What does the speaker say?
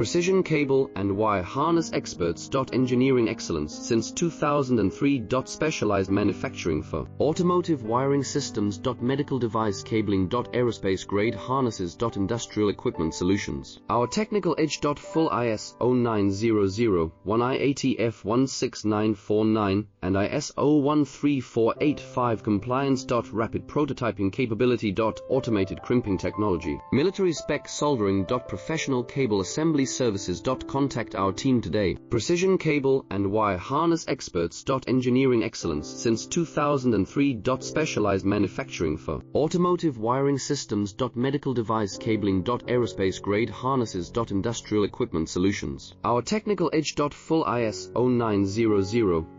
Precision cable and wire harness experts. Engineering excellence since 2003. Specialized manufacturing for automotive wiring systems. Medical device cabling. Aerospace grade harnesses. Industrial equipment solutions. Our technical edge. Full ISO 9001, IATF 16949, and ISO 13485 compliance. Rapid prototyping capability. Automated crimping technology. Military spec soldering. Professional cable assembly services. Contact our team today. Precision cable and wire harness experts. Engineering excellence since 2003. Specialized manufacturing for automotive wiring systems. Medical device cabling. Aerospace grade harnesses. Industrial equipment solutions. Our technical edge. Full ISO 9001.